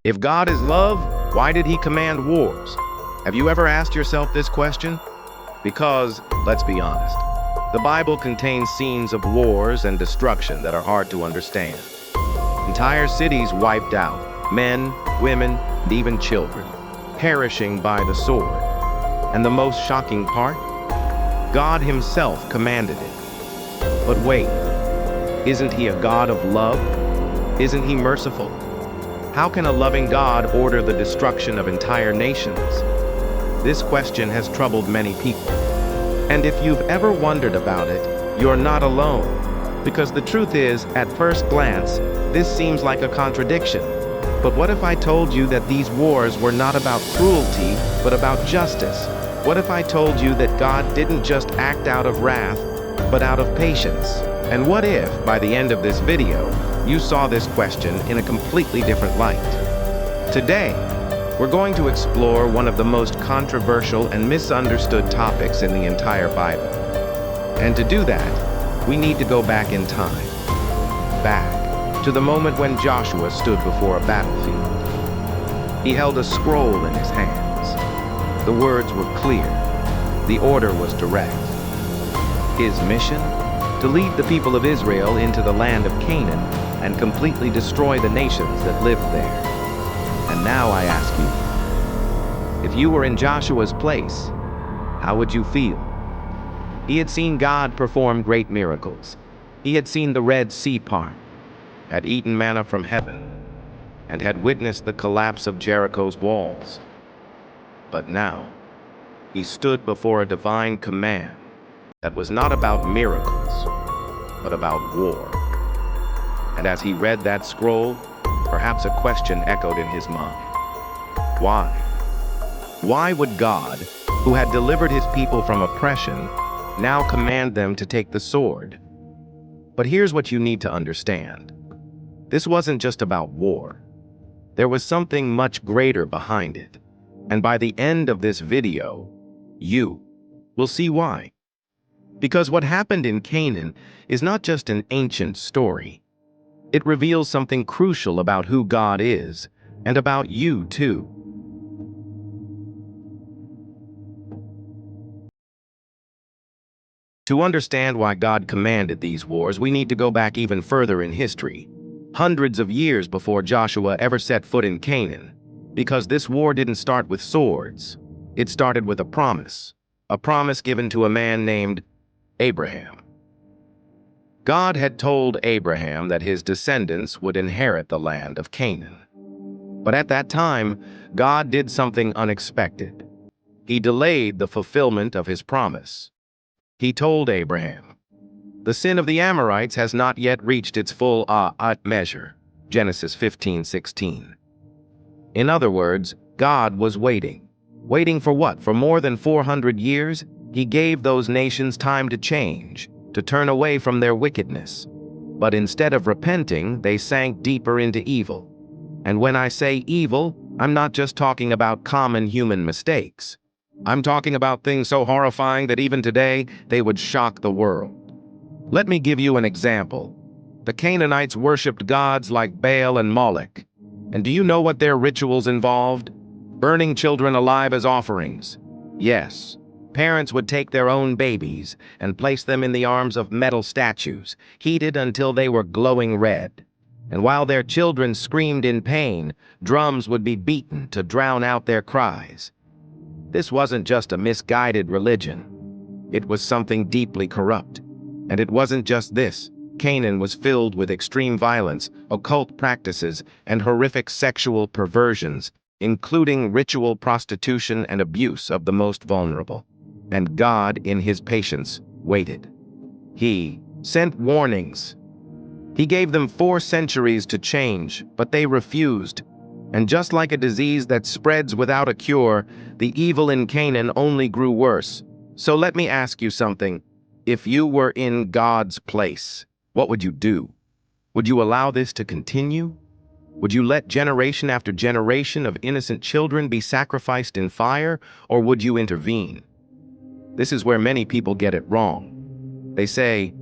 If God is love, why did he command wars? Have you ever asked yourself this question? Because, let's be honest, the Bible contains scenes of wars and destruction that are hard to understand. Entire cities wiped out, men, women, and even children, perishing by the sword. And the most shocking part? God himself commanded it. But wait, isn't he a God of love? Isn't he merciful? How can a loving God order the destruction of entire nations? This question has troubled many people. And if you've ever wondered about it, you're not alone. Because the truth is, at first glance, this seems like a contradiction. But what if I told you that these wars were not about cruelty, but about justice? What if I told you that God didn't just act out of wrath, but out of patience? And what if, by the end of this video, you saw this question in a completely different light? Today, we're going to explore one of the most controversial and misunderstood topics in the entire Bible. And to do that, we need to go back in time. Back to the moment when Joshua stood before a battlefield. He held a scroll in his hands. The words were clear. The order was direct. His mission? To lead the people of Israel into the land of Canaan and completely destroy the nations that lived there. And now I ask you, if you were in Joshua's place, how would you feel? He had seen God perform great miracles. He had seen the Red Sea part, had eaten manna from heaven, and had witnessed the collapse of Jericho's walls. But now, he stood before a divine command that was not about miracles, but about war. And as he read that scroll, perhaps a question echoed in his mind. Why? Why would God, who had delivered his people from oppression, now command them to take the sword? But here's what you need to understand. This wasn't just about war. There was something much greater behind it. And by the end of this video, you will see why. Because what happened in Canaan is not just an ancient story. It reveals something crucial about who God is, and about you too. To understand why God commanded these wars, we need to go back even further in history, hundreds of years before Joshua ever set foot in Canaan. Because this war didn't start with swords. It started with a promise given to a man named Abraham. God had told Abraham that his descendants would inherit the land of Canaan. But at that time, God did something unexpected. He delayed the fulfillment of his promise. He told Abraham, "The sin of the Amorites has not yet reached its full measure." Genesis 15:16. In other words, God was waiting. Waiting for what? For more than 400 years? He gave those nations time to change, to turn away from their wickedness. But instead of repenting, they sank deeper into evil. And when I say evil, I'm not just talking about common human mistakes. I'm talking about things so horrifying that even today, they would shock the world. Let me give you an example. The Canaanites worshipped gods like Baal and Moloch. And do you know what their rituals involved? Burning children alive as offerings. Yes. Parents would take their own babies and place them in the arms of metal statues, heated until they were glowing red. And while their children screamed in pain, drums would be beaten to drown out their cries. This wasn't just a misguided religion. It was something deeply corrupt. And it wasn't just this. Canaan was filled with extreme violence, occult practices, and horrific sexual perversions, including ritual prostitution and abuse of the most vulnerable. And God, in his patience, waited. He sent warnings. He gave them 4 centuries to change, but they refused. And just like a disease that spreads without a cure, the evil in Canaan only grew worse. So let me ask you something. If you were in God's place, what would you do? Would you allow this to continue? Would you let generation after generation of innocent children be sacrificed in fire, or would you intervene? This is where many people get it wrong. They say,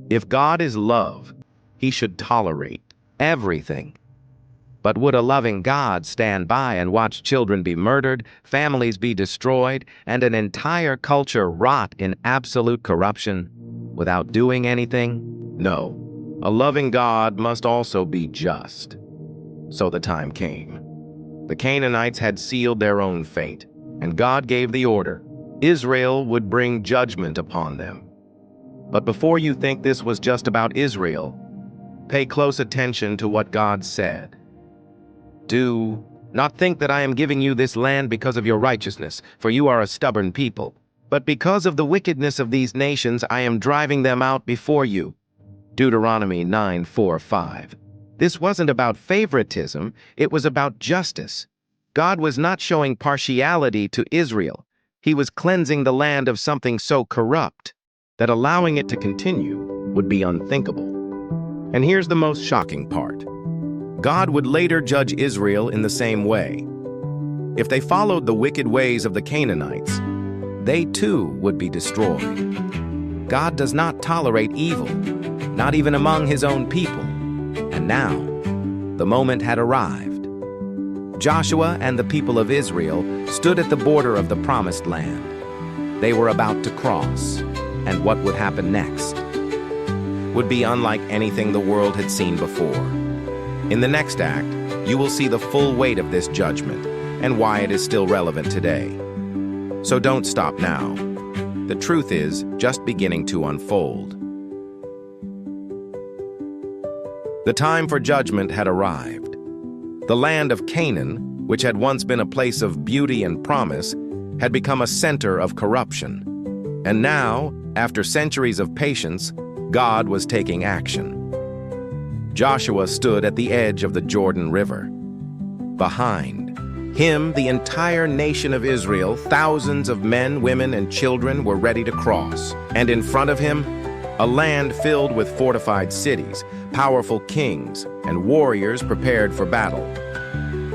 if God is love, he should tolerate everything. But would a loving God stand by and watch children be murdered, families be destroyed, and an entire culture rot in absolute corruption without doing anything? No. A loving God must also be just. So the time came. The Canaanites had sealed their own fate, and God gave the order. Israel would bring judgment upon them. But before you think this was just about Israel, pay close attention to what God said. Do not think that I am giving you this land because of your righteousness, for you are a stubborn people. But because of the wickedness of these nations, I am driving them out before you. Deuteronomy 9:4-5. This wasn't about favoritism, it was about justice. God was not showing partiality to Israel. He was cleansing the land of something so corrupt that allowing it to continue would be unthinkable. And here's the most shocking part. God would later judge Israel in the same way. If they followed the wicked ways of the Canaanites, they too would be destroyed. God does not tolerate evil, not even among his own people. And now, the moment had arrived. Joshua and the people of Israel stood at the border of the Promised Land. They were about to cross, and what would happen next would be unlike anything the world had seen before. In the next act, you will see the full weight of this judgment and why it is still relevant today. So don't stop now. The truth is just beginning to unfold. The time for judgment had arrived. The land of Canaan, which had once been a place of beauty and promise, had become a center of corruption. And now, after centuries of patience, God was taking action. Joshua stood at the edge of the Jordan River. Behind him, the entire nation of Israel, thousands of men, women, and children were ready to cross. And in front of him, a land filled with fortified cities, powerful kings, and warriors prepared for battle.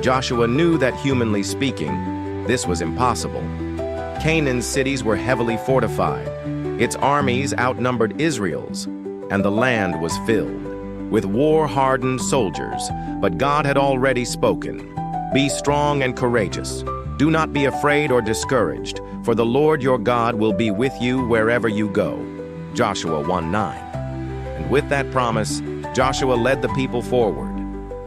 Joshua knew that, humanly speaking, this was impossible. Canaan's cities were heavily fortified. Its armies outnumbered Israel's, and the land was filled with war-hardened soldiers. But God had already spoken. Be strong and courageous. Do not be afraid or discouraged, for the Lord your God will be with you wherever you go. Joshua 1:9. And with that promise, Joshua led the people forward.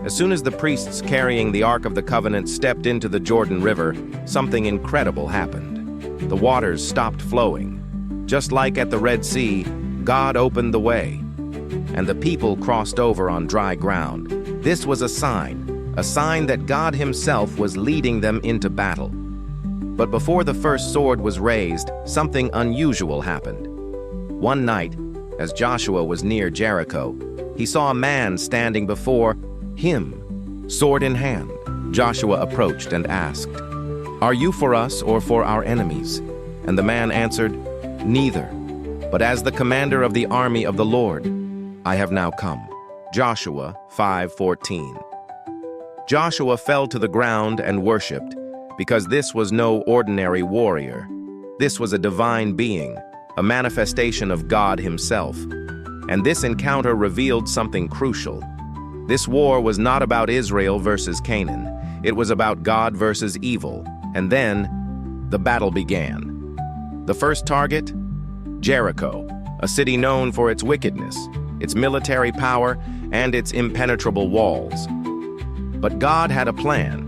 As soon as the priests carrying the Ark of the Covenant stepped into the Jordan River, something incredible happened. The waters stopped flowing. Just like at the Red Sea, God opened the way, and the people crossed over on dry ground. This was a sign that God himself was leading them into battle. But before the first sword was raised, something unusual happened. One night, as Joshua was near Jericho, he saw a man standing before him, sword in hand. Joshua approached and asked, "Are you for us or for our enemies?" And the man answered, "Neither, but as the commander of the army of the Lord, I have now come." Joshua 5:14. Joshua fell to the ground and worshipped, because this was no ordinary warrior. This was a divine being, a manifestation of God himself. And this encounter revealed something crucial. This war was not about Israel versus Canaan. It was about God versus evil. And then, the battle began. The first target? Jericho, a city known for its wickedness, its military power, and its impenetrable walls. But God had a plan.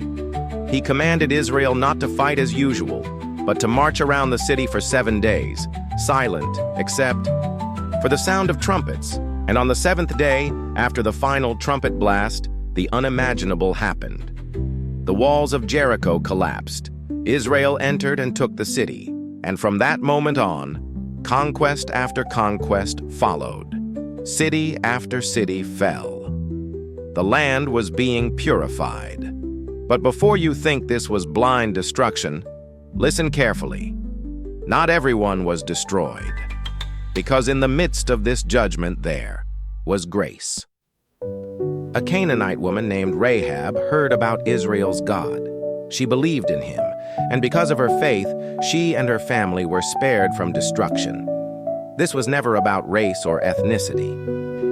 He commanded Israel not to fight as usual, but to march around the city for 7 days, silent except for the sound of trumpets. And on the 7th day, after the final trumpet blast, the unimaginable happened. The walls of Jericho collapsed. Israel entered and took the city. And from that moment on, conquest after conquest followed. City after city fell. The land was being purified. But before you think this was blind destruction, listen carefully. Not everyone was destroyed, because in the midst of this judgment there was grace. A Canaanite woman named Rahab heard about Israel's God. She believed in him, and because of her faith, she and her family were spared from destruction. This was never about race or ethnicity.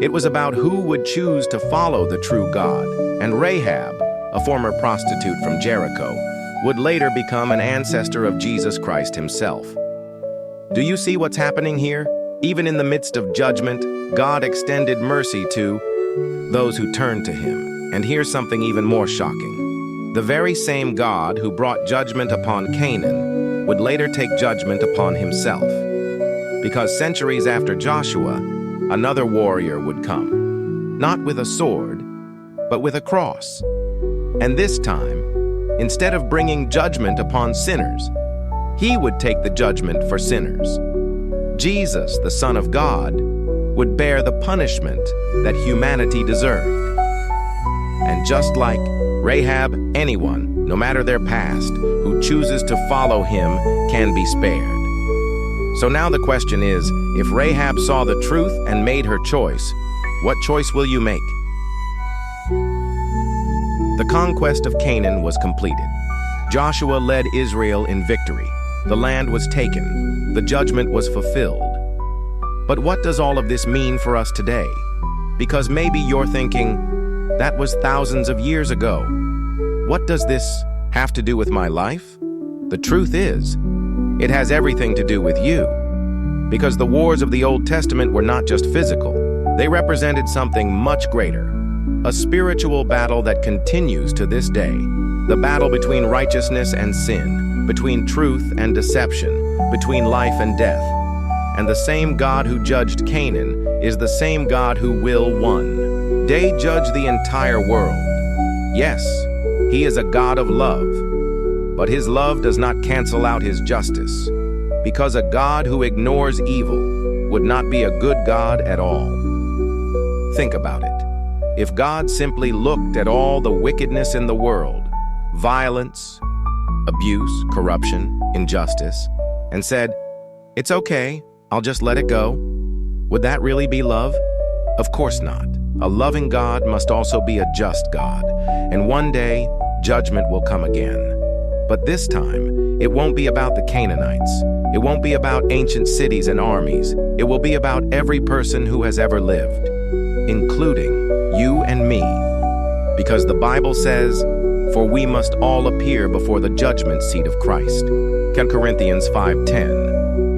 It was about who would choose to follow the true God. And Rahab, a former prostitute from Jericho, would later become an ancestor of Jesus Christ himself. Do you see what's happening here? Even in the midst of judgment, God extended mercy to those who turned to him. And here's something even more shocking. The very same God who brought judgment upon Canaan would later take judgment upon himself. Because centuries after Joshua, another warrior would come, not with a sword, but with a cross. And this time, instead of bringing judgment upon sinners, he would take the judgment for sinners. Jesus, the Son of God, would bear the punishment that humanity deserved. And just like Rahab, anyone, no matter their past, who chooses to follow him can be spared. So now the question is, if Rahab saw the truth and made her choice, what choice will you make? The conquest of Canaan was completed. Joshua led Israel in victory. The land was taken. The judgment was fulfilled. But what does all of this mean for us today? Because maybe you're thinking, that was thousands of years ago. What does this have to do with my life? The truth is, it has everything to do with you. Because the wars of the Old Testament were not just physical. They represented something much greater. A spiritual battle that continues to this day. The battle between righteousness and sin, between truth and deception, between life and death. And the same God who judged Canaan is the same God who will one day judge the entire world. Yes, he is a God of love, but his love does not cancel out his justice, because a God who ignores evil would not be a good God at all. Think about it. If God simply looked at all the wickedness in the world, violence, abuse, corruption, injustice, and said, "It's okay, I'll just let it go," would that really be love? Of course not. A loving God must also be a just God, and one day, judgment will come again. But this time, it won't be about the Canaanites. It won't be about ancient cities and armies. It will be about every person who has ever lived, including you and me. Because the Bible says, "For we must all appear before the judgment seat of Christ." 2 Corinthians 5:10.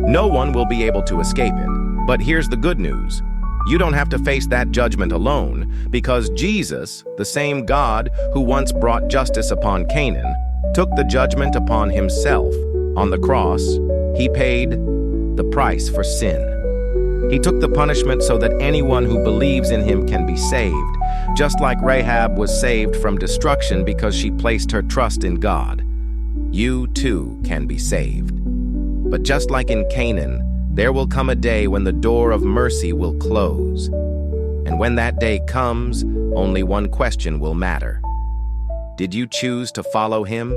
No one will be able to escape it. But here's the good news. You don't have to face that judgment alone, because Jesus, the same God who once brought justice upon Canaan, took the judgment upon himself. On the cross, he paid the price for sin. He took the punishment so that anyone who believes in him can be saved, just like Rahab was saved from destruction because she placed her trust in God. You too can be saved. But just like in Canaan, there will come a day when the door of mercy will close. And when that day comes, only one question will matter. Did you choose to follow him?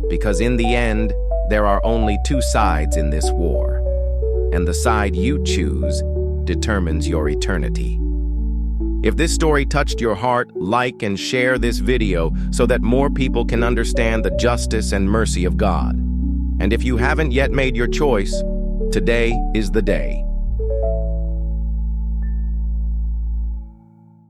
Because in the end, there are only two sides in this war. And the side you choose determines your eternity. If this story touched your heart, like and share this video so that more people can understand the justice and mercy of God. And if you haven't yet made your choice, today is the day.